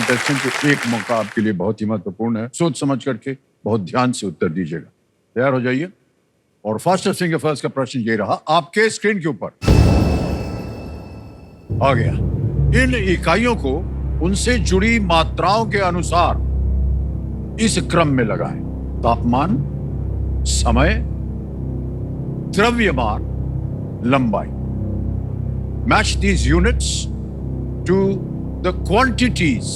Contestant, एक मौका आपके लिए बहुत ही महत्वपूर्ण है। सोच समझ करके बहुत ध्यान से उत्तर दीजिएगा। तैयार हो जाइए। और फास्टेस्ट फिंगर फर्स्ट का प्रश्न ये रहा, आपके स्क्रीन के ऊपर आ गया। इन इकाइयों को उनसे जुड़ी मात्राओं के अनुसार इस क्रम में लगाएं: तापमान, समय, द्रव्यमान, लंबाई। Match these units to the quantities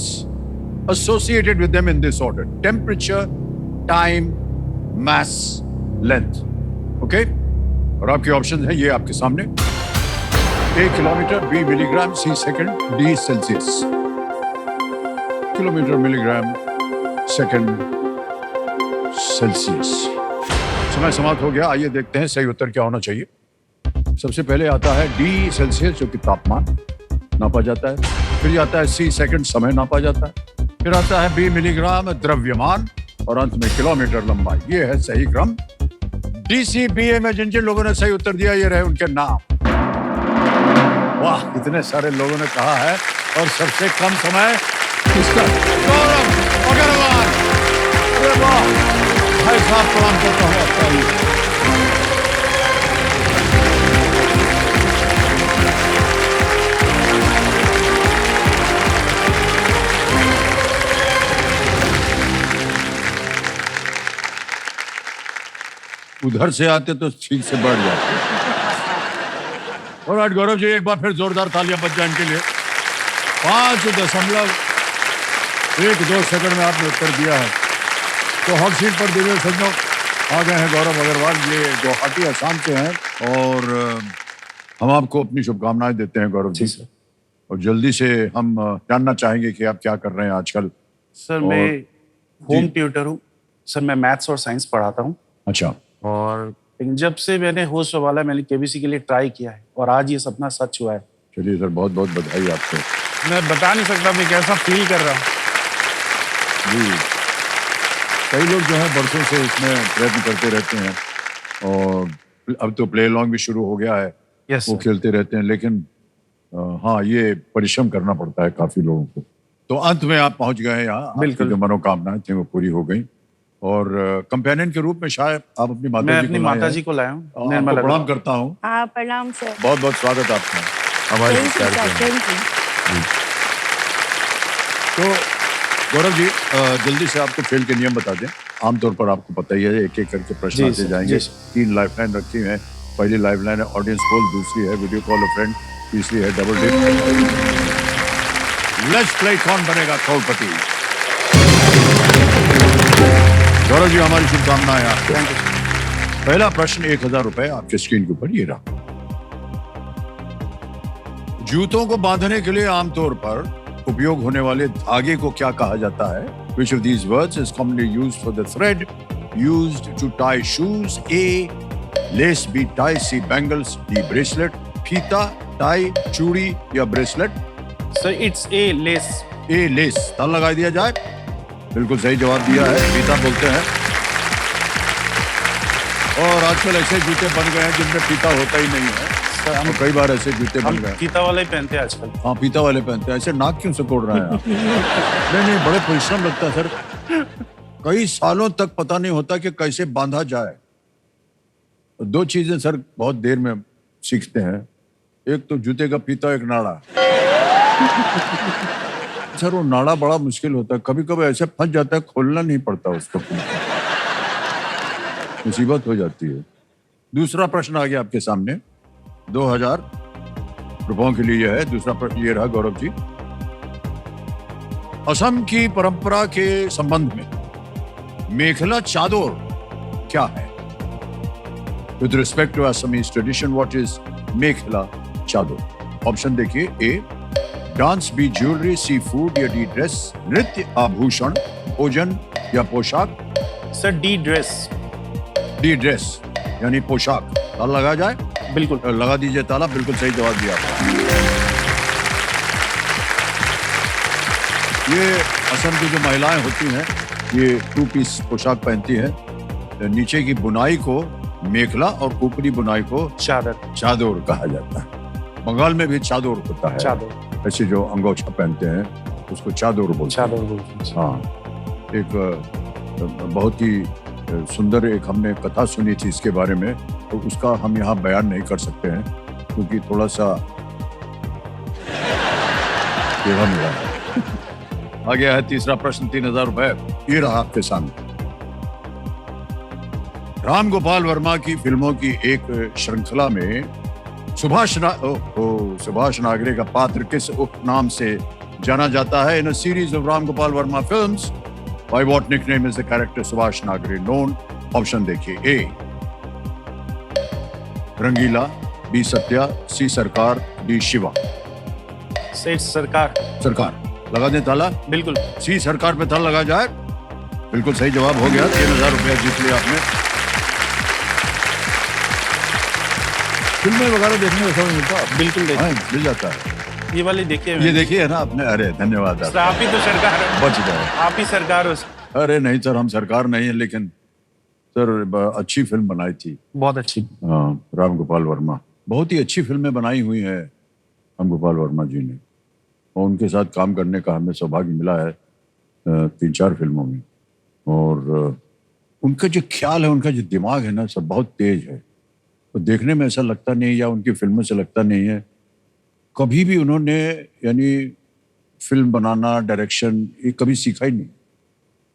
associated with them in this order: temperature, time, mass, length. Okay? और आपके ऑप्शन है ये आपके सामने: A kilometre, B milligram, C second, D Celsius. Kilometre, milligram, second, Celsius. समय समाप्त हो गया। आइए देखते हैं सही उत्तर क्या होना चाहिए। सबसे पहले आता है डी सेल्सियस, जो कि तापमान नापा जाता है। फिर आता है सी सेकंड, समय नापा जाता है। फिर आता है बी मिलीग्राम, द्रव्यमान, और अंत में किलोमीटर, लंबाई। ये है सही क्रम। डीसीबीए में जिन जिन लोगों ने सही उत्तर दिया, ये रहे उनके नाम। वाह, इतने सारे लोगों ने कहा है। और सबसे कम समय किसका? गौरव अग्रवाल। अरे वाह भाई साहब, प्रणाम करता हूँ आपका। उधर से आते तो ठीक से बढ़ जाते। और आज गौरव जी एक बार फिर जोरदार तालियां बज जाए इनके लिए। 5.12 सेकंड में आपने उत्तर दिया है। तो हॉट सीट पर दिव्य सज्जनों आ गए हैं गौरव अग्रवाल। ये गुवाहाटी असम से हैं और हम आपको अपनी शुभकामनाएं देते हैं गौरव जी। और जल्दी से हम जानना चाहेंगे कि आप क्या कर रहे हैं आजकल। सर मैं होम ट्यूटर हूँ सर। मैं मैथ्स और साइंस पढ़ाता हूँ। अच्छा। और जब से मैंने होस्ट वाला मैंने केबीसी के लिए ट्राई किया है और आज ये सपना सच हुआ है। चलिए सर, बहुत बहुत बधाई आपको। मैं बता नहीं सकता मैं कैसा फील कर रहा हूँ जी। कई लोग जो है बरसों से इसमें प्रयत्न करते रहते हैं और अब तो प्ले अलॉन्ग भी शुरू हो गया है। यस वो खेलते रहते हैं, लेकिन हाँ, ये परिश्रम करना पड़ता है काफी लोगों को। तो अंत में आप पहुंच गए यहाँ। बिल्कुल। जो मनोकामनाएं थी वो पूरी हो गई। और कंपेनियन के रूप में शायद आप अपनी माता मैं जी अपनी माता जी को लाया हूँ। आपको प्रणाम करता हूँ। हाँ, प्रणाम सर। बहुत बहुत स्वागत आपका हमारे Thank you, sir. Thank you. तो गौरव जी, जल्दी से आपको खेल के नियम बता दें। आमतौर पर आपको पता ही है, एक एक करके प्रश्न आते जाएंगे। 3 लाइफलाइन रखी हैं। पहली लाइफलाइन है ऑडियंस कॉल, दूसरी है वीडियो कॉल अ फ्रेंड, तीसरी है डबल डिप। लेट्स प्ले कौन बनेगा करोड़पति। गौरव जी, हमारी शुभकामनाएं आपको। पहला प्रश्न 1000 रुपए आपके स्क्रीन के ऊपर ये रहा। जूतों को बांधने के लिए आमतौर पर उपयोग होने वाले धागे को क्या कहा जाता है? Which of these words is commonly used for the thread used to tie shoes? A. Lace, B. tie, C. bangles, D. bracelet. फीता, टाई, चूड़ी या bracelet? Sir it's a less. A less. ताला लगा दिया जाए। बिल्कुल सही जवाब दिया है। फीता बोलते हैं। और आजकल ऐसे जूते बन गए हैं जिनमें फीता होता ही नहीं है। हम कई बार ऐसे जूते बन गए। फीता वाला ही पहनते हैं आजकल। हाँ, फीता वाले पहनते हैं। ऐसे नाक क्यों सिकोड़ रहे हैं आप? नहीं, बड़े परिश्रम लगता है सर। कई सालों तक पता नहीं होता कि कैसे बांधा जाए। 2 चीजें सर बहुत देर में सीखते हैं। एक तो जूते का फीता, एक नाड़ा। सर वो नाड़ा बड़ा मुश्किल होता है। कभी कभी ऐसे फंस जाता है, खोलना नहीं पड़ता उसको। मुसीबत हो जाती है। दूसरा प्रश्न आ गया आपके सामने। 2000 रुपयों के लिए है। दूसरा प्रश्न ये रहा गौरव जी। असम की परंपरा के संबंध में मेखला चादर क्या है? With respect to Assamese tradition, what is mekhela chador? Option देखिए। A dance, B jewellery, C food या डी ड्रेस? नृत्य, आभूषण, भोजन या पोशाक? Sir D dress. D dress यानी पोशाक। ताला लगा जाए? बिल्कुल लगा दीजिए ताला। बिल्कुल सही जवाब दिया आपने। ये असम की जो महिलाएं होती हैं, ये 2 पीस पोशाक पहनती हैं। नीचे की बुनाई को मेखला और ऊपरी बुनाई को चादर कहा जाता है। बंगाल में भी चादर होता है। चादर ऐसे जो अंगोछा पहनते हैं। उसको चादर बोलते हैं। चादर बोलते हैं। हाँ, एक बहुत ही सुंदर एक हमने कथा सुनी थी इसके बारे में, तो उसका हम यहाँ बयान नहीं कर सकते हैं क्योंकि थोड़ा सा टेढ़ा मेढ़ा है। आ गया है तीसरा प्रश्न, 3000 रुपए ये रहा आपके सामने। राम गोपाल वर्मा की फिल्मों की एक श्रृंखला में सुभाष नागरे का पात्र किस उपनाम से जाना जाता है? In a series of Ram Gopal Varma films, by what nickname is the character Subhash Nagre known? Option देखिए, ए रंगीला, बी सत्या, सी सरकार, डी शिवा। सेठ सरकार। सरकार लगा दें ताला? बिल्कुल। सी सरकार पे ताला लगा जाए। बिल्कुल सही जवाब हो गया, 3000 रुपया जीत लिया आपने। फिल्में वगैरह देखने का समय मिलता है? बिल्कुल देखिए। हाँ, मिल जाता है। ये वाली देखिए। ये देखिए है ना आपने? अरे धन्यवाद सर, आप ही तो सरकार है। बच गए। आप ही सरकार हो। अरे नहीं सर, हम सरकार नहीं है, लेकिन सर अच्छी फिल्म बनाई थी। बहुत अच्छी। हाँ, राम गोपाल वर्मा बहुत ही अच्छी फिल्में बनाई हुई हैं राम गोपाल वर्मा जी ने, और उनके साथ काम करने का हमें सौभाग्य मिला है 3-4 फिल्मों में। और उनका जो ख्याल है, उनका जो दिमाग है ना, सब बहुत तेज है। तो देखने में ऐसा लगता नहीं, या उनकी फिल्मों से लगता नहीं है कभी भी उन्होंने यानी फिल्म बनाना, डायरेक्शन ये कभी सीखा ही नहीं।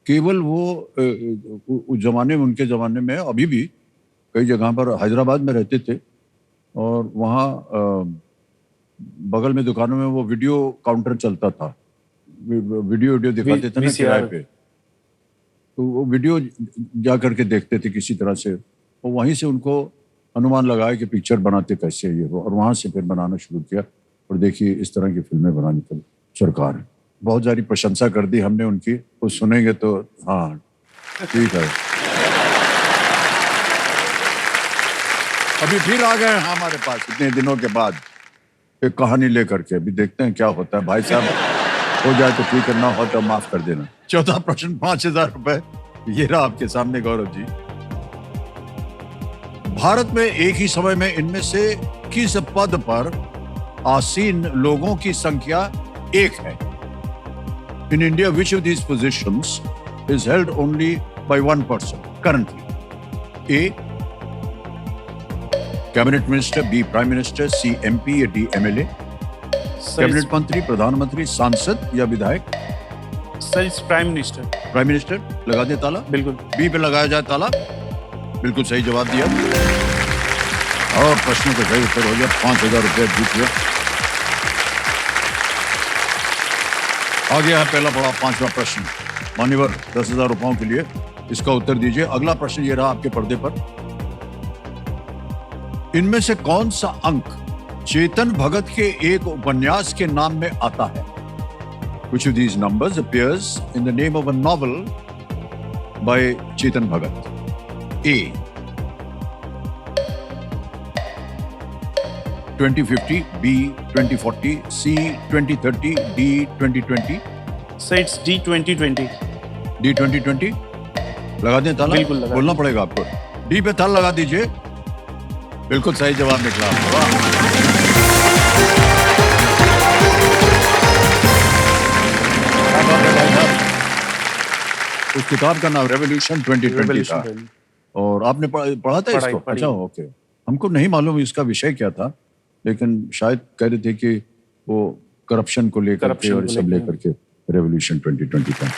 केवल वो उस जमाने में, उनके ज़माने में, अभी भी कई जगह पर हैदराबाद में रहते थे और वहाँ बगल में दुकानों में वो वीडियो काउंटर चलता था, वीडियो दिखाते थे ना किराए पे, तो वो वीडियो जा करके देखते थे किसी तरह से, और वहीं से उनको अनुमान लगाया कि पिक्चर बनाते कैसे ये हो, और वहाँ से फिर बनाना शुरू किया। और देखिए इस तरह की फिल्में बनाने की सरकार है। बहुत सारी प्रशंसा कर दी हमने उनकी, वो सुनेंगे तो हाँ ठीक है। अभी फिर आ गए हमारे पास इतने दिनों के बाद एक कहानी लेकर के, अभी देखते हैं क्या होता है। भाई साहब, हो जाए तो ठीक है, ना हो तो माफ कर देना। चौथा प्रश्न, 5000 रुपए ये रहा आपके सामने गौरव जी। भारत में एक ही समय में इनमें से किस पद पर आसीन लोगों की संख्या 1 है? In India, which of these positions is held only by one person currently? A. Cabinet Minister, B. Prime Minister, C. MP, D. MLA? Cabinet मंत्री, प्रधानमंत्री, सांसद या विधायक? Sir, prime minister. Prime minister लगा दे ताला? बिल्कुल। बी पे लगाया जाए ताला? बिल्कुल सही जवाब दिया, और प्रश्न का सही उत्तर हो गया, 5000 रुपया जीत गया। आ गया है पहला बड़ा 5वां प्रश्न, मान्यवर 10,000 रुपयों के लिए इसका उत्तर दीजिए। अगला प्रश्न ये रहा आपके पर्दे पर। इनमें से कौन सा अंक चेतन भगत के एक उपन्यास के नाम में आता है? Which of these numbers appears in the name of a novel by Chetan Bhagat? A. 2050, B. 2040, C. 2030, D. 2020? Sir, it's D 2020। D 2020 लगा दें ताला? बिल्कुल लगा। बोलना पड़ेगा आपको। डी पे ताला लगा दीजिए, बिल्कुल सही जवाब निकला। वाह! उस किताब का नाम रेवोल्यूशन 2020 था, और आपने पढ़ा था इसको? अच्छा, ओके। हमको नहीं मालूम इसका विषय क्या था, लेकिन शायद कह रहे थे कि वो करप्शन को लेकर के और सब लेकर के रेवोल्यूशन 2020 था।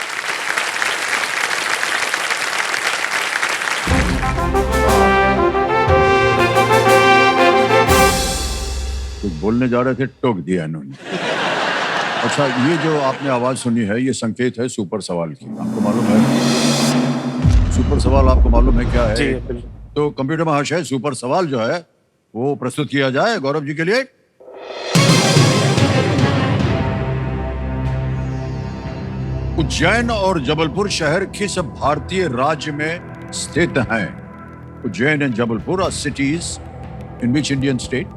कुछ बोलने जा रहे थे, टोक दिया इन्होंने। अच्छा, ये जो आपने आवाज सुनी है, ये संकेत है सुपर सवाल की। आपको मालूम है सुपर सवाल? आपको मालूम है क्या है? जी, बिल्कुल। तो कंप्यूटर महाशय, सुपर सवाल जो है वो प्रस्तुत किया जाए गौरव जी के लिए। उज्जैन और जबलपुर शहर किस भारतीय राज्य में स्थित हैं? Ujjain and Jabalpur are cities in which Indian state?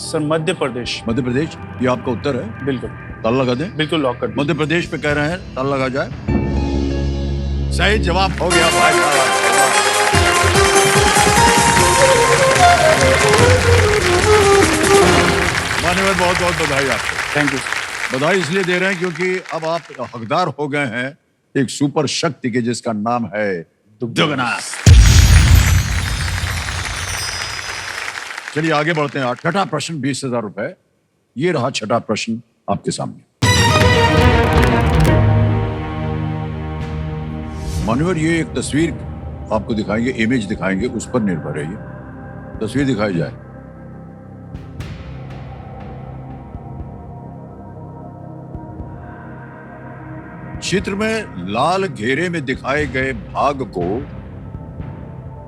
Sir, Madhya Pradesh. Madhya Pradesh, ये आपका उत्तर है? बिल्कुल। ताला लगा दें? बिल्कुल लॉक कर दीजिए। मध्य प्रदेश पे कह रहे हैं, ताला लगा जाए। सही जवाब हो गया भाई साहब। मान्यवर, बहुत बहुत बधाई आपको। Thank you. बधाई इसलिए दे रहे हैं क्योंकि अब आप हकदार हो गए हैं एक सुपर शक्ति के जिसका नाम है दुगना। चलिए आगे बढ़ते हैं। छठा प्रश्न 20,000 रुपए। ये रहा छठा प्रश्न आपके सामने। मान्यवर, ये एक तस्वीर आपको दिखाएंगे, इमेज दिखाएंगे, उस पर निर्भर है ये। तस्वीर दिखाई जाए। चित्र में लाल घेरे में दिखाए गए भाग को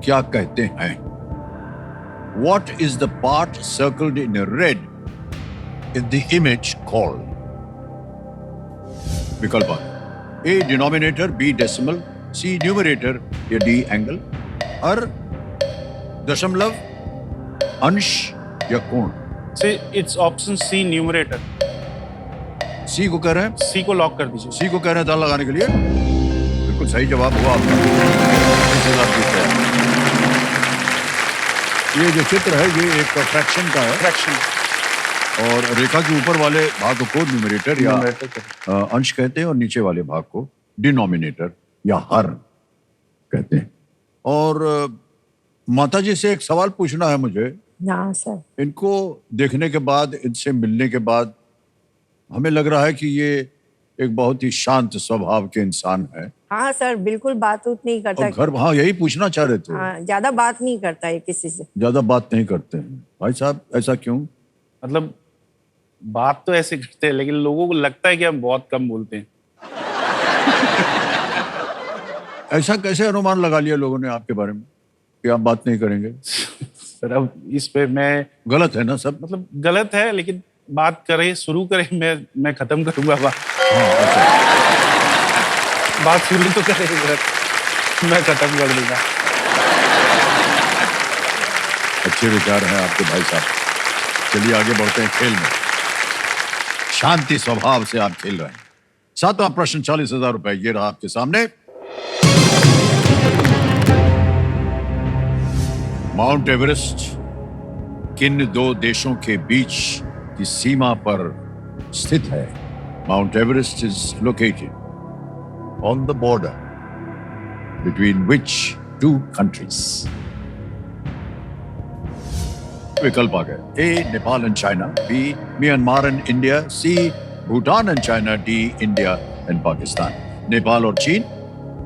क्या कहते हैं? What is the part circled in red in the image called? विकल्प A denominator, B decimal, C numerator या D angle, और दशमलव, अंश या कोण। से इट्स ऑप्शन सी, न्यूमरेटर। सी को कह रहे हैं? सी को लॉक कर दीजिए। सी को कह रहे हैं ताला लगाने के लिए। बिल्कुल सही जवाब हुआ आपका। 20,000 जीत गए। ये जो चित्र है ये एक फ्रैक्शन का है, फ्रैक्शन, और रेखा के ऊपर वाले भाग को न्यूमरेटर या न्यूमरेटर अंश कहते हैं, और नीचे वाले भाग को डिनोमिनेटर या हर कहते हैं। और माता जी से एक सवाल पूछना है मुझे। हाँ सर। इनको देखने के बाद, इनसे मिलने के बाद हमें लग रहा है कि ये एक बहुत ही शांत स्वभाव के इंसान है। हाँ सर, बिल्कुल बात उत नहीं करता। और घर, हाँ यही पूछना चाह रहे थे। हाँ, ज्यादा बात नहीं करता है किसी से। ज्यादा बात नहीं करते हैं भाई साहब, ऐसा क्यों? मतलब बात तो ऐसे करते हैं, लेकिन लोगों को लगता है कि हम बहुत कम बोलते हैं। ऐसा कैसे अनुमान लगा लिया लोगों ने आपके बारे में कि आप बात नहीं करेंगे? सर अब इस पे मैं, गलत है ना सब? मतलब गलत है, लेकिन बात करें, शुरू करें, मैं खत्म करूंगा बात। हाँ, अच्छा। बात शुरू तो करें, मैं खत्म कर दूंगा। अच्छे विचार हैं आपके भाई साहब। चलिए आगे बढ़ते हैं खेल में। शांति स्वभाव से आप खेल रहे हैं। सातवां प्रश्न 40,000 रुपए ये रहा आपके सामने। माउंट एवरेस्ट किन दो देशों के बीच की सीमा पर स्थित है? Mount Everest is located on the border between which two countries? विकल्प आ गए। A Nepal and China, B Myanmar and India, C Bhutan and China, D India and Pakistan. Nepal और चीन,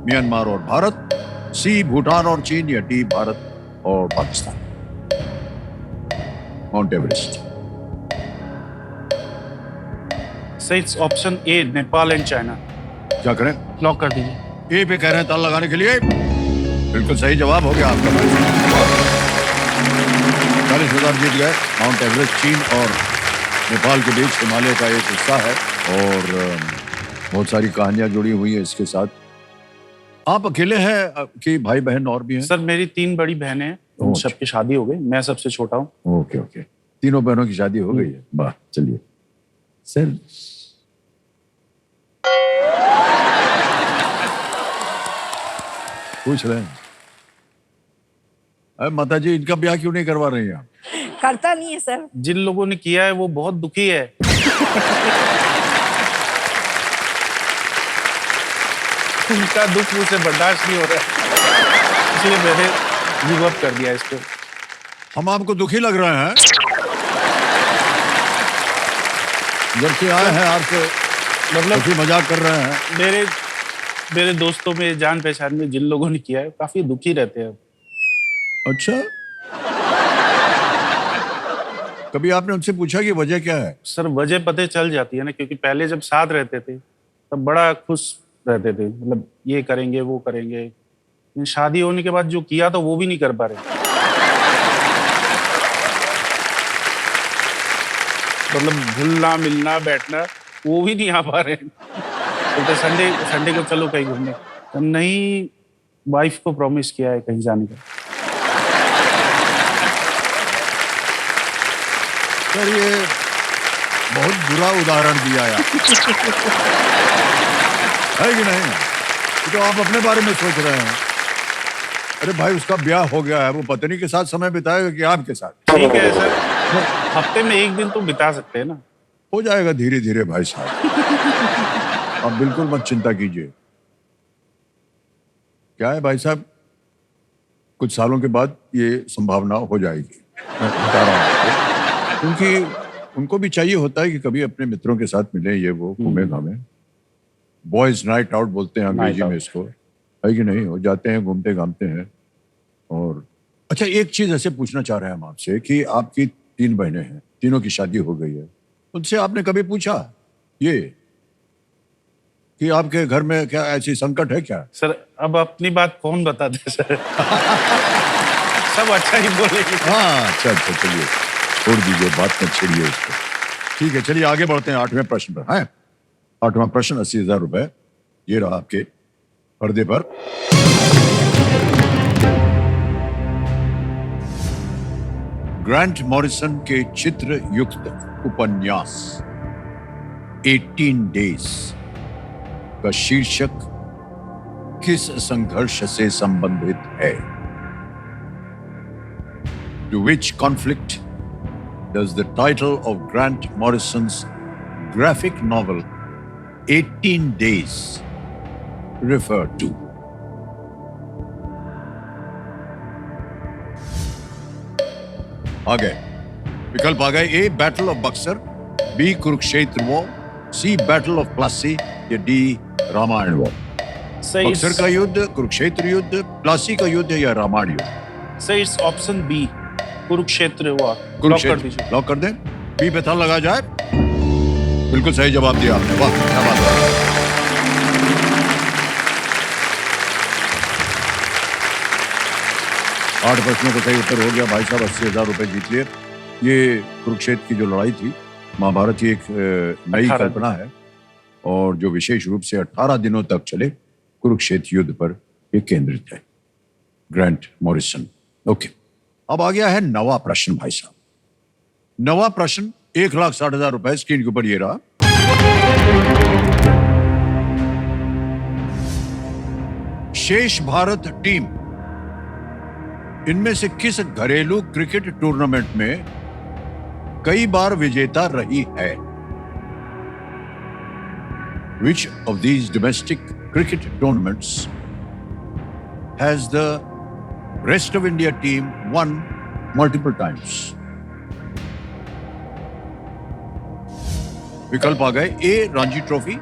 म्यांमार और भारत, सी भूटान और चीन, या डी भारत और पाकिस्तान। Mount Everest. सही option A, Nepal and China. क्या करें? लॉक कर दीजिए। ए पे कह रहे हैं ताला लगाने के लिए। बिल्कुल सही जवाब हो गया आपका। 40,000 जीत गए। माउंट एवरेस्ट चीन और नेपाल के बीच हिमालय का एक हिस्सा है, और बहुत सारी कहानियां जुड़ी हुई है इसके साथ। आप अकेले हैं कि भाई बहन और भी हैं? सर मेरी 3 बड़ी बहनें हैं, उन अच्छा। सबकी शादी हो गई, मैं सबसे छोटा हूँ। ओके ओके, तीनों बहनों की शादी हो गई है। वाह, चलिए सर। पूछ रहे हैं, अरे माता जी इनका ब्याह क्यों नहीं करवा रही हैं आप? करता नहीं है सर। जिन लोगों ने किया है वो बहुत दुखी है। उनका दुख मुझसे बर्दाश्त नहीं हो रहा है, इसलिए मैंने गिव अप कर दिया इसको। हम आपको दुखी लग रहे हैं? जब से आए हैं आपसे मतलब काफी मजाक कर रहे हैं। मेरे दोस्तों में, जान पहचान में जिन लोगों ने किया है काफी दुखी रहते हैं। अच्छा, कभी आपने उनसे पूछा कि वजह क्या है? सर वजह पता चल जाती है ना, क्योंकि पहले जब साथ रहते थे तब बड़ा खुश रहते थे, मतलब ये करेंगे वो करेंगे, लेकिन शादी होने के बाद जो किया तो वो भी नहीं कर पा रहे। मतलब घुलना मिलना बैठना वो भी नहीं आ पा रहे। तो संडे को चलो कहीं घूमने, तो नहीं, वाइफ को प्रॉमिस किया है कहीं जाने का। सर ये बहुत बुरा उदाहरण दिया यार। है कि नहीं? ये तो आप अपने बारे में सोच रहे हैं। अरे भाई उसका ब्याह हो गया है, वो पत्नी के साथ समय बिताएगा कि आपके साथ? ठीक है सर, हफ्ते में एक दिन तो बिता सकते हैं ना। हो जाएगा धीरे धीरे भाई साहब, आप बिल्कुल मत चिंता कीजिए। क्या है भाई साहब, कुछ सालों के बाद ये संभावना हो जाएगी, मैं बता रहा हूं आपको। क्योंकि उनको भी चाहिए होता है कि कभी अपने मित्रों के साथ मिले, ये वो घूमे घामे। बॉयज नाइट आउट बोलते हैं अंग्रेजी Night में out. इसको, है कि नहीं? हो जाते हैं, घूमते घामते हैं। और अच्छा, एक चीज ऐसे पूछना चाह रहे हैं हम आपसे कि आपकी 3 बहनें हैं, तीनों की शादी हो गई है, उनसे आपने कभी पूछा ये कि आपके घर में क्या ऐसी संकट है क्या? सर अब अपनी बात कौन बता दे सर। सब अच्छा ही बोलेंगे। हाँ, अच्छा अच्छा, चलिए छोड़ दीजिए, बात मत छेड़िए उसको। ठीक है, चलिए आगे बढ़ते हैं 8वें प्रश्न पर। है 8वां प्रश्न, 80,000 रुपए ये रहा आपके पर्दे पर। ग्रांट मॉरिसन के चित्र युक्त उपन्यास 18 डेज का शीर्षक किस संघर्ष से संबंधित है? To which conflict does the title of Grant Morrison's graphic novel 18 Days refer to? आ गए विकल्प, आ गए। A battle of Buxar, B Kurukshetra war, C battle of Plassey या डी रामायण वॉर। सही बक्सर का युद्ध, कुरुक्षेत्र युद्ध, प्लासी का युद्ध या रामायण युद्ध? सही option B Kurukshetra war. Lock कर कुरुक्षेत्र दीजिए। लॉक कर दें। बी पे ताला लगा जाए। बिल्कुल सही जवाब दिया आपने, वाह क्या बात है। आठ प्रश्नों का सही उत्तर हो गया भाई साहब, 80,000 रुपए जीत लिए। ये कुरुक्षेत्र की जो लड़ाई थी, महाभारत की एक नई 18 कल्पना है और जो विशेष रूप से 18 दिनों तक चले कुरुक्षेत्र युद्ध पर ये केंद्रित है। Grant Morrison. ओके, अब आ गया है 9वां प्रश्न भाई साहब। 9वां प्रश्न 1,60,000 रुपए, स्क्रीन के ऊपर ये रहा। शेष भारत टीम इनमें से किस घरेलू क्रिकेट टूर्नामेंट में कई बार विजेता रही है? Which of these domestic cricket tournaments has the rest of India team won multiple times? विकल्प आ गए। A Ranji trophy,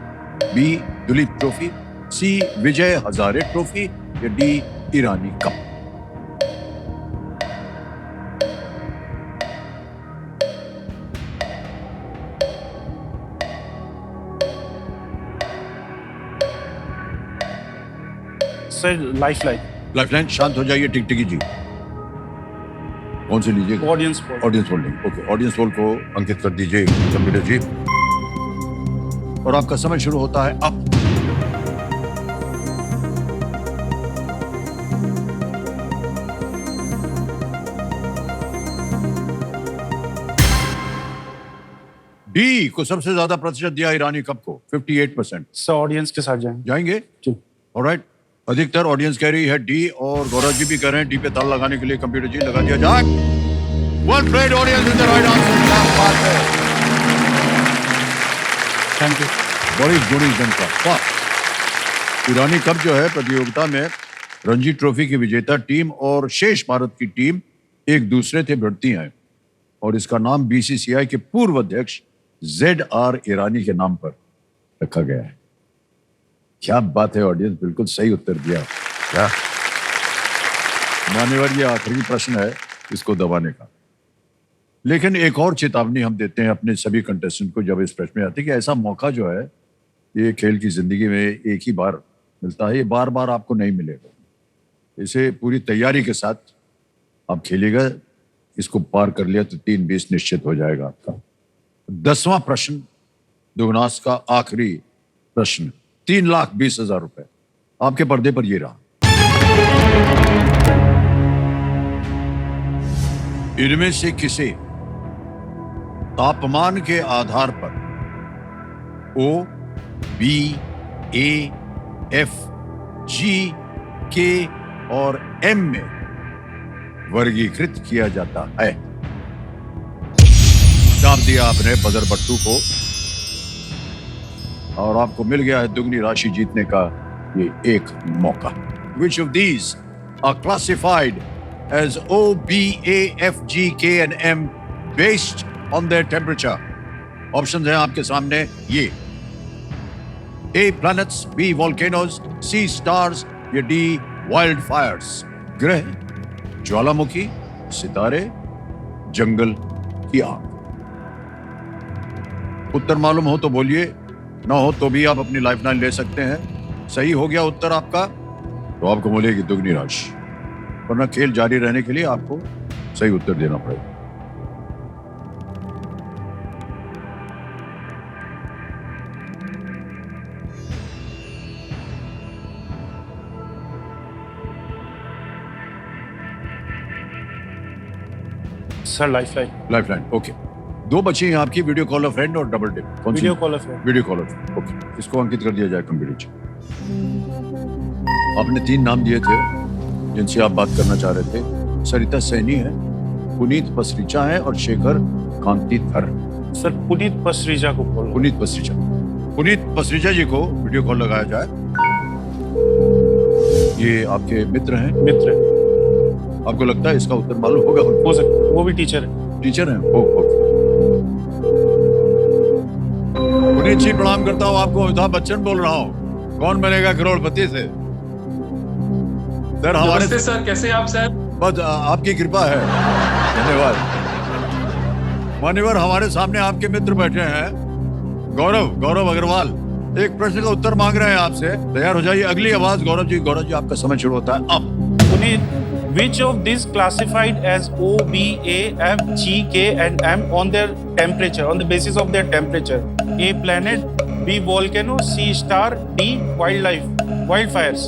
B Duleep trophy, C Vijay Hazare trophy या D Irani cup. Sir lifeline. Lifeline, शांत हो जाइए टिकटिकी जी। कौन से लीजिए? Audience poll. ऑडियंस पोल नहीं। ओके, ऑडियंस पोल को अंकित कर दीजिए कंप्यूटर जी। और आपका समय शुरू होता है अब। डी को सबसे ज्यादा प्रतिशत दिया ईरानी कप को, 58%। सर ऑडियंस के साथ जाएंगे। जाएंगे? जी। ऑलराइट, अधिकतर ऑडियंस कह रही है डी और गौरव जी भी कह रहे हैं डी पे ताला लगाने के लिए कंप्यूटर जी लगा दिया जाए। Well played audience, is the right answer. क्या बात है, थैंक यू। बड़ी जुड़ी जनता। वाह। ईरानी कप जो है प्रतियोगिता में रणजी ट्रॉफी की विजेता टीम और शेष भारत की टीम एक दूसरे से भिड़ती हैं और इसका नाम बीसीसीआई के पूर्व अध्यक्ष ZR ईरानी के नाम पर रखा गया है। क्या बात है ऑडियंस, बिल्कुल सही उत्तर दिया। क्या मान्यवर, ये आखिरी प्रश्न है इसको दबाने का। लेकिन एक और चेतावनी हम देते हैं अपने सभी कंटेस्टेंट को जब इस प्रश्न में आते हैं कि ऐसा मौका जो है ये खेल की जिंदगी में एक ही बार मिलता है, ये बार बार आपको नहीं मिलेगा। इसे पूरी तैयारी के साथ आप खेलिएगा, इसको पार कर लिया तो 3-20 निश्चित हो जाएगा आपका। 10वां प्रश्न, दुगनास का आखिरी प्रश्न, 3,20,000 रुपए आपके पर्दे पर ये रहा। इनमें से किसे तापमान के आधार पर O, B, A, F, G, K और M में वर्गीकृत किया जाता है? क्या मार दिया आपने बजर बट्टू को और आपको मिल गया है दुगनी राशि जीतने का ये एक मौका। Which of these are classified as O, B, A, F, G, K and M based on their temperature? Options हैं आपके सामने ये: A planets, B volcanoes, C stars या D wildfires। ग्रह, ज्वालामुखी, सितारे, जंगल की आग। उत्तर मालूम हो तो बोलिए, ना हो तो भी आप अपनी लाइफलाइन ले सकते हैं। सही हो गया उत्तर आपका तो आपको मिलेगी दुगनी राशि, वरना खेल जारी रहने के लिए आपको सही उत्तर देना पड़ेगा। Sir lifeline. Lifeline, okay. दो बची हैं आपकी, वीडियो कॉलर फ्रेंड और डबल डिप। कौन सी? Video call friend. Video caller friend, okay. इसको अंकित कर दिया जाए कंप्यूटर। आपने 3 नाम दिए थे जिनसे आप बात करना चाह रहे थे। सरिता सैनी है, पुनीत पसरीचा है और शेखर कांति थर। सर पुनीत पसरीजा को बोल। पुनीत पसरीचा, पुनीत पसरीचा जी को वीडियो कॉल लगाया जाए। ये आपके मित्र हैं? मित्र है। आपको लगता है इसका उत्तर मालूम होगा? हो सकता, वो भी टीचर है। टीचर हैं? ओके। पुनीत जी प्रणाम करता हूँ आपको, अमिताभ बच्चन बोल रहा हूँ, कौन बनेगा करोड़पति से। सर हमारे नमस्ते सर, कैसे हैं आप सर? बस आपकी कृपा है, धन्यवाद। मान्यवर, हमारे सामने आपके मित्र बैठे हैं, गौरव अग्रवाल। एक प्रश्न का उत्तर मांग रहे हैं आपसे, तैयार हो जाइए। अगली आवाज गौरव जी आपका समय शुरू होता है अब। Puneet, which of these classified as O, B, A, F, G, K and M on their temperature, on the basis of their temperature? A planet, B volcano, C star, D wildfires.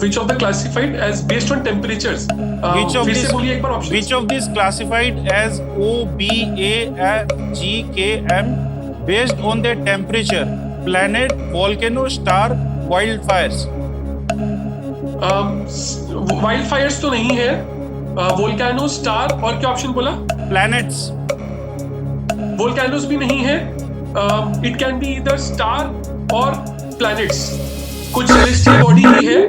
Which of the classified as based on temperatures? फिर से बोलिए एक बार option. Which of these classified as O, B, A, F, G, K, M based on their temperature? Planet, volcano, star, wildfires. Wild Fyers तो नहीं है। Volcano, star और क्या option बोला? Planets. वोल्केनोस भी नहीं है। It can be either star और प्लैनेट्स, कुछ सेलेस्टियल बॉडी ही है।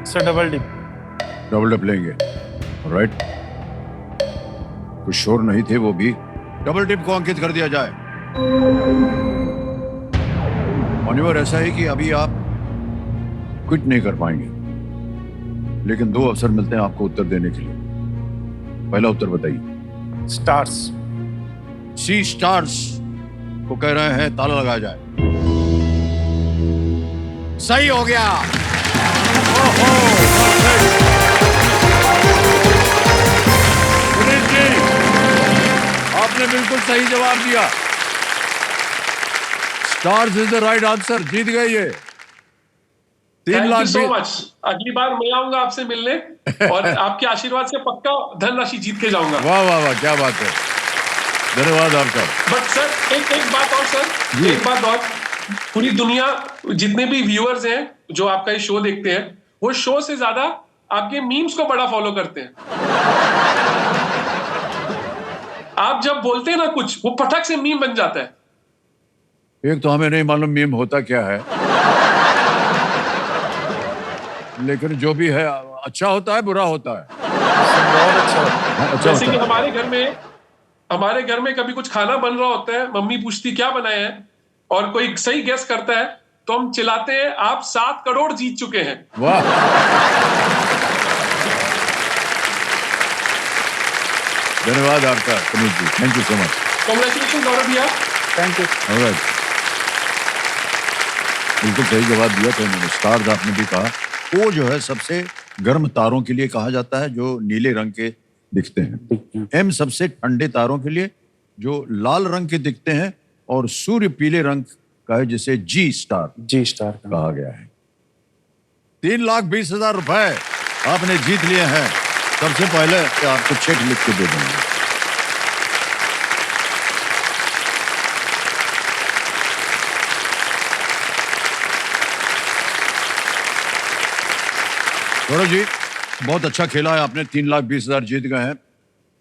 सर डबल डिप लेंगे, राइट। कुछ शोर नहीं थे वो भी। डबल डिप को अंकित कर दिया जाए। मान्यवर, ऐसा है कि अभी आप क्विट नहीं कर पाएंगे, लेकिन 2 अवसर मिलते हैं आपको उत्तर देने के लिए। पहला उत्तर बताइए। स्टार्स। सी स्टार्स को कह रहे हैं ताला लगाया जाए। सही हो गया। ओहो, पुनीत जी, आपने बिल्कुल सही जवाब दिया। Stars is the right answer. जीत गए ये 3 लाख। So much. अगली बार मैं आऊंगा आपसे मिलने और आपके आशीर्वाद से पक्का धनराशि जीत के जाऊंगा। वाह वाह वाह, क्या बात है, धन्यवाद आपका। बट सर एक बात और सर, एक बात और। पूरी दुनिया, जितने भी व्यूअर्स हैं जो आपका ये शो देखते हैं, वो शो से ज्यादा आपके मीम्स को बड़ा फॉलो करते हैं। आप जब बोलते हैं ना कुछ, वो फटक से मीम बन जाता है। एक तो हमें नहीं मालूम मीम होता क्या है, लेकिन जो भी है अच्छा होता है, बुरा होता है। बहुत अच्छा। अच्छा जैसे कि होता है। हमारे घर में कभी कुछ खाना बन रहा होता है, मम्मी पूछती क्या बनाए हैं, और कोई सही गेस करता है तो हम चिल्लाते हैं, आप 7 करोड़ जीत चुके हैं। वाह, धन्यवाद आपका Puneet ji, thank you so much. Congratulations Gaurav भैया। Thank you. ऑलराइट, बिल्कुल सही जवाब दिया था इन्होंने। स्टार्स आपने भी कहा। वो जो है सबसे गर्म तारों के लिए कहा जाता है जो नीले रंग के दिखते हैं। एम सबसे ठंडे तारों के लिए जो लाल रंग के दिखते हैं, और सूर्य पीले रंग का है जिसे जी स्टार कहा गया है। 3,20,000 रुपए आपने जीत लिए हैं। सबसे पहले आपको चेक लिख के दे देंगे। गौरव जी बहुत अच्छा खेला है आपने, 3,20,000 जीत गए हैं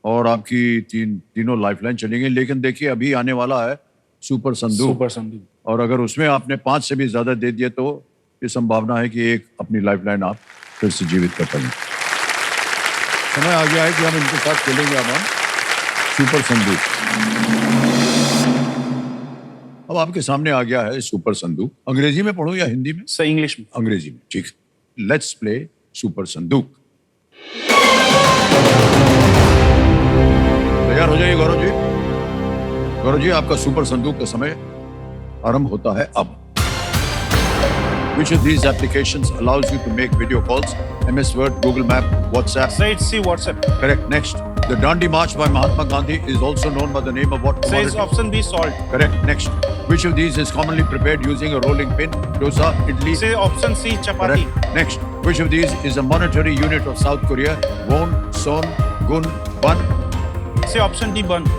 और आपकी तीनों लाइफलाइन चली गई। लेकिन देखिए अभी आने वाला है सुपर संदूक, सुपर संदीप। और अगर उसमें आपने 5 से भी ज्यादा दे दिए तो ये संभावना है कि एक अपनी लाइफलाइन आप फिर से जीवित कर पाएंगे। समय आ गया है कि हम इनके साथ खेलेंगे अब हम सुपर संदूक। अब आपके सामने आ गया है सुपर संदूक। अंग्रेजी में पढ़ूं या हिंदी में? सर इंग्लिश में। अंग्रेजी में, ठीक। लेट्स प्ले सुपर संदूक। तैयार हो जाइए गौरव जी। गौरव जी आपका सुपर संदूक का समय आरंभ होता है अब। Which of these applications allows you to make video calls? MS Word, Google Map, WhatsApp. Sir, it's WhatsApp. Correct. Next. The Dandi March by Mahatma Gandhi is also known by the name of what? Sir, it's commodity? option B, salt. Correct. Next. Which of these is commonly prepared using a rolling pin? Dosa, idli. Sir, option C, chapati. Correct. Next. Which of these is a monetary unit of South Korea? Won, son, gun, ban. Sir, option D, bun.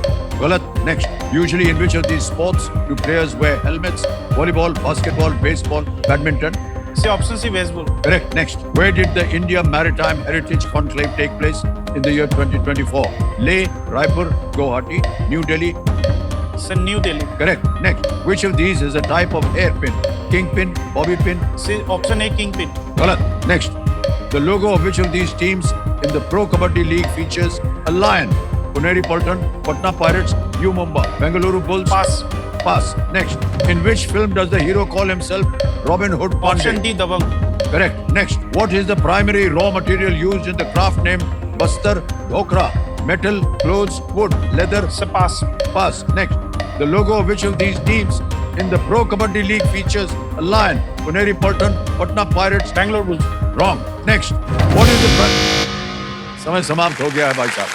Galat. Next. Usually in which of these sports do players wear helmets? Volleyball, basketball, baseball, badminton. Sir, option C, baseball. Correct. Next. Where did the India Maritime Heritage Conclave take place in the year 2024? Leh, Raipur, Guwahati, New Delhi. Sir, New Delhi. Correct. Next. Which of these is a type of hairpin? Kingpin, bobby pin. Sir, option A, kingpin. Galat. Next. The logo of which of these teams in the Pro Kabaddi League features a lion? Puneri Paltan, Patna Pirates, U Mumbai, Bengaluru Bulls. Pass. Pass. Next. In which film does the hero call himself Robin Hood Pandey? Option D, Dabang. Correct. Next. What is the primary raw material used in the craft name Bastar Dhokra? Metal, clothes, wood, leather. Sir, pass. Pass. Next. The logo of which of these teams in the Pro Kabaddi League features a lion? Puneri Paltan, Patna Pirates. Bangalore Bulls. Wrong. Next. What is the समय समाप्त हो गया है भाई साहब।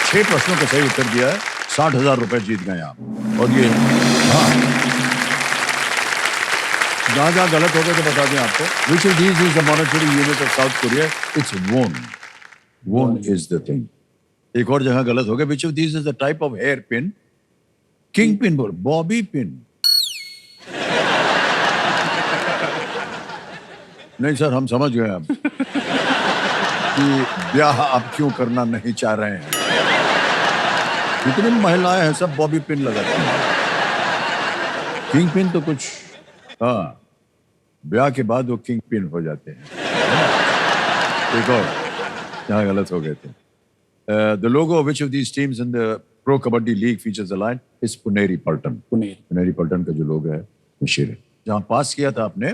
6 प्रश्नों का सही उत्तर दिया है, 60,000 रुपए जीत गए आप। और ये हाँ, जहाँ गलत हो गए तो बता दें आपको। Which of these is the monetary unit of South Korea? It's won. Won is the thing. एक और जगह गलत हो गया। Which of these is the type of hairpin? Kingpin बोल, bobby pin. नहीं सर, हम समझ गए अब कि ब्याह आप क्यों करना नहीं चाह रहे हैं। जितनी महिलाएं हैं सब बॉबी पिन लगाती हैं। किंग पिन तो कुछ हाँ, ब्याह के बाद वो किंग पिन हो जाते हैं। एक और यहाँ गलत हो गए थे। The logo of which of these teams in the Pro Kabaddi League features a lion is Puneri Paltan. Puneri पल्टन का जो लोगो है वो शेर है। जहाँ पास किया था आपने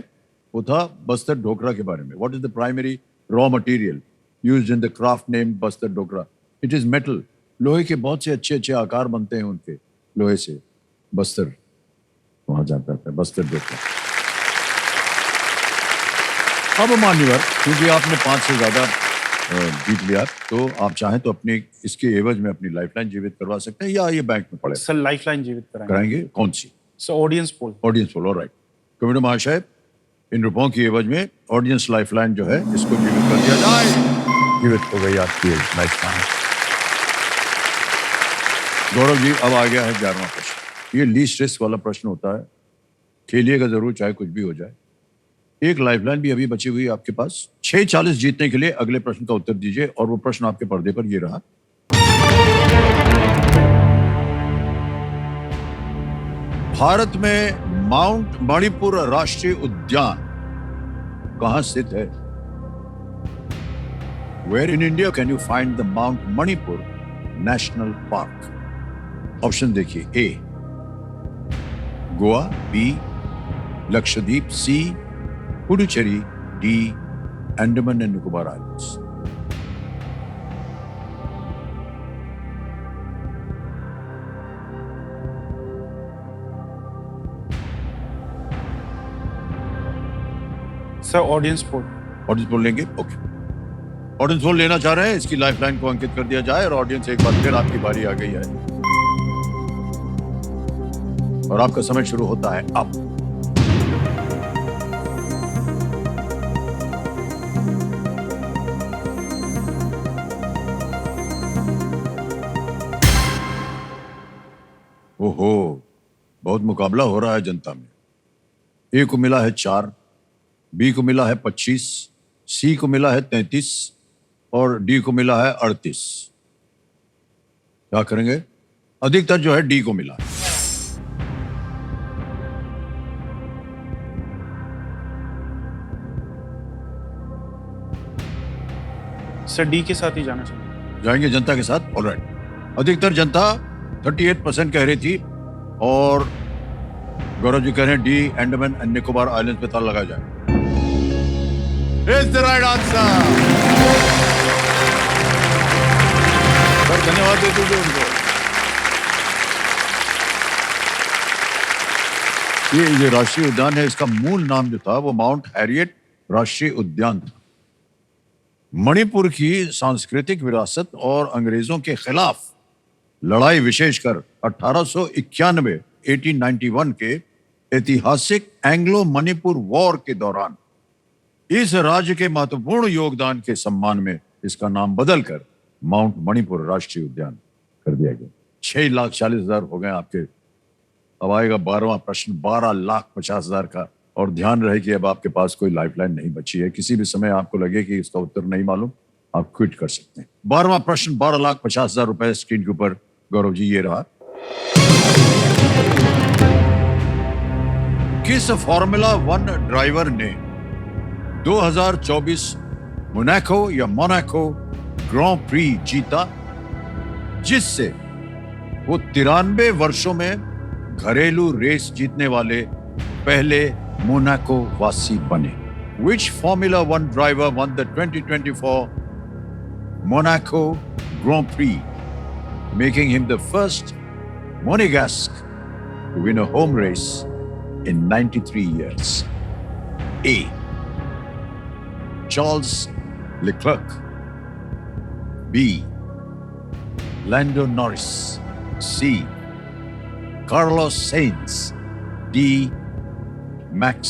वो था बस्तर ढोकरा के बारे में। What is the primary raw material used in the craft name Bastar Dhokra? It is metal. लोहे के बहुत से अच्छे आकार बनते हैं उनके, लोहे से। बस्तर वहां जाता है, बस्तर ढोकरा। अब मान्यवर, क्योंकि आपने 5 से ज्यादा जीत लिया तो आप चाहें तो अपने इसके एवज में अपनी लाइफलाइन जीवित करवा सकते हैं या ये बैंक में पड़े सर लाइफलाइन जीवित कराएंगे। कौन सी? Sir audience poll. Audience poll. All right committee महाशय, इन रुपयों की एवज में ऑडियंस लाइफलाइन जो है इसको जीवित कर दिया जाए। जीवित हो गई आपकी लाइफलाइन। गौरव जी अब आ गया है 11वां प्रश्न। ये लीस्ट रिस्क वाला प्रश्न होता है, खेलिएगा जरूर चाहे कुछ भी हो जाए। एक लाइफलाइन भी अभी बची हुई है आपके पास। 6:40 जीतने के लिए अगले प्रश्न का उत्तर दीजिए और वो प्रश्न आपके पर्दे पर ये रहा। भारत में माउंट मणिपुर राष्ट्रीय उद्यान कहां स्थित है? Where in India can you find the Mount Manipur National Park? Option देखिए। A Goa, B Lakshadweep, C Puducherry, D Andaman and Nicobar islands. Sir audience poll. Audience poll लेंगे? ओके, ऑडियंस पोल लेना चाह रहे हैं, इसकी लाइफलाइन को अंकित कर दिया जाए। और ऑडियंस एक बार फिर आपकी बारी आ गई है और आपका समय शुरू होता है अब। ओहो, बहुत मुकाबला हो रहा है जनता में। ए को मिला है 4, बी को मिला है 25, सी को मिला है 33 और डी को मिला है 38। क्या करेंगे? अधिकतर जो है डी को मिला है। सर डी के साथ ही जाना चाहिए। जाएंगे जनता के साथ? ऑलराइट। अधिकतर जनता 38% कह रही थी और गौरव जी कह रहे हैं D, Andaman and Nicobar island पे ताला लगाया जाए। It's the right answer. Sir धन्यवाद दे दीजिए उनको। ये राष्ट्रीय उद्यान है, इसका मूल नाम जो था वो माउंट हैरियट राष्ट्रीय उद्यान था। मणिपुर की सांस्कृतिक विरासत और अंग्रेजों के खिलाफ लड़ाई, विशेषकर 1891 1891 के ऐतिहासिक एंग्लो मणिपुर वॉर के दौरान इस राज्य के महत्वपूर्ण योगदान के सम्मान में इसका नाम बदलकर माउंट मणिपुर राष्ट्रीय उद्यान कर दिया गया। 6,40,000 हो गए आपके। अब आएगा 12वां प्रश्न 12,50,000 का। और ध्यान रहे कि अब आपके पास कोई लाइफलाइन नहीं बची है। किसी भी समय आपको लगे कि इसका उत्तर नहीं मालूम, आप क्विट कर सकते हैं। 12वां प्रश्न 12,50,000 रुपए स्क्रीन के ऊपर। गौरव जी ये रहा। किस फॉर्मूला 1 ड्राइवर ने 2024 मोनाको ग्रां प्री जीता, जिससे वो 93 वर्षों में घरेलू रेस जीतने वाले पहले मोनाको वासी बने? Which Formula 1 driver won the 2024 Monaco Grand Prix, making him the first Monegasque to win a home race in 93 years? A. Charles Leclerc. B. Lando Norris. C. Carlos Sainz. D. Max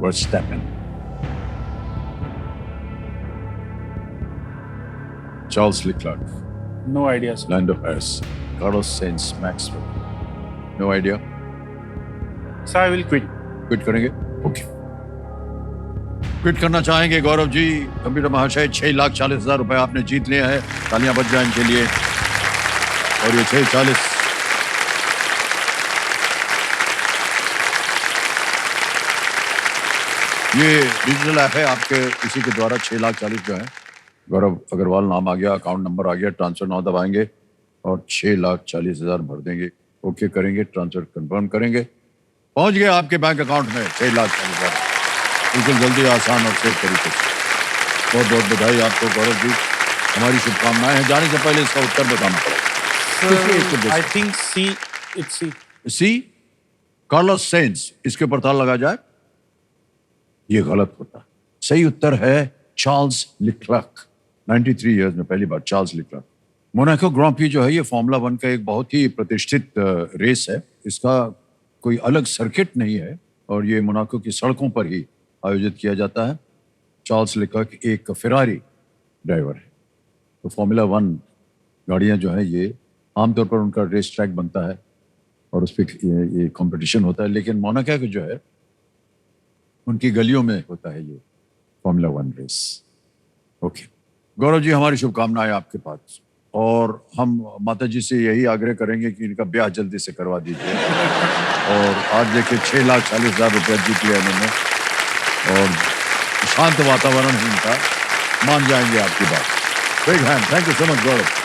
Verstappen. Charles Leclerc, no idea sir. Lando Norris, Carlos Sainz, Max Verstappen. No idea? Sir I will quit. Quit करेंगे? Okay. Quit करना चाहेंगे Gaurav ji? Computer महाशय 6,40,000 रुपए आपने जीत लिया है। तालियां बज जाएं इनके लिए। और ये 6,40 ये डिजिटल ऐप है आपके, इसी के द्वारा 6,40,000 जो है, गौरव अग्रवाल नाम आ गया, अकाउंट नंबर आ गया, ट्रांसफर नाउ दबाएंगे और 6,40,000 भर देंगे। ओके करेंगे, ट्रांसफर कंफर्म करेंगे, पहुंच गए आपके बैंक अकाउंट में 6,40,000। बिल्कुल जल्दी, आसान और सेफ तरीके से। बहुत बहुत बधाई आपको गौरव जी, हमारी शुभकामनाएं हैं। जाने से पहले इसका उत्तर बताना पड़ेगा। I think C, it's C. C, Carlos Sainz, इसके ऊपर ताला लगा जाए? ये गलत होता। सही उत्तर है चार्ल्स लिक्लर्क। 93 इयर्स में पहली बार चार्ल्स लिक्लर्क। मोनाको ग्रां प्री जो है ये फॉर्मूला 1 का एक बहुत ही प्रतिष्ठित रेस है। इसका कोई अलग सर्किट नहीं है और ये मोनाको की सड़कों पर ही आयोजित किया जाता है। चार्ल्स लिक्लर्क एक फेरारी ड्राइवर है। तो फॉर्मूला 1 गाड़ियां जो है ये आमतौर पर उनका रेस ट्रैक बनता है और उस पर ये कंपटीशन होता है, लेकिन मोनाको जो है उनकी गलियों में होता है ये formula 1 race. Okay Gaurav ji, हमारी शुभकामनाएं आपके पास, और हम माता जी से यही आग्रह करेंगे कि इनका ब्याह जल्दी से करवा दीजिए। और आज देखिए 6,40,000 रुपये जीत लिया इन्होंने और शांत वातावरण है इनका, मान जाएंगे आपकी बात। Big hand, thank you so much Gaurav.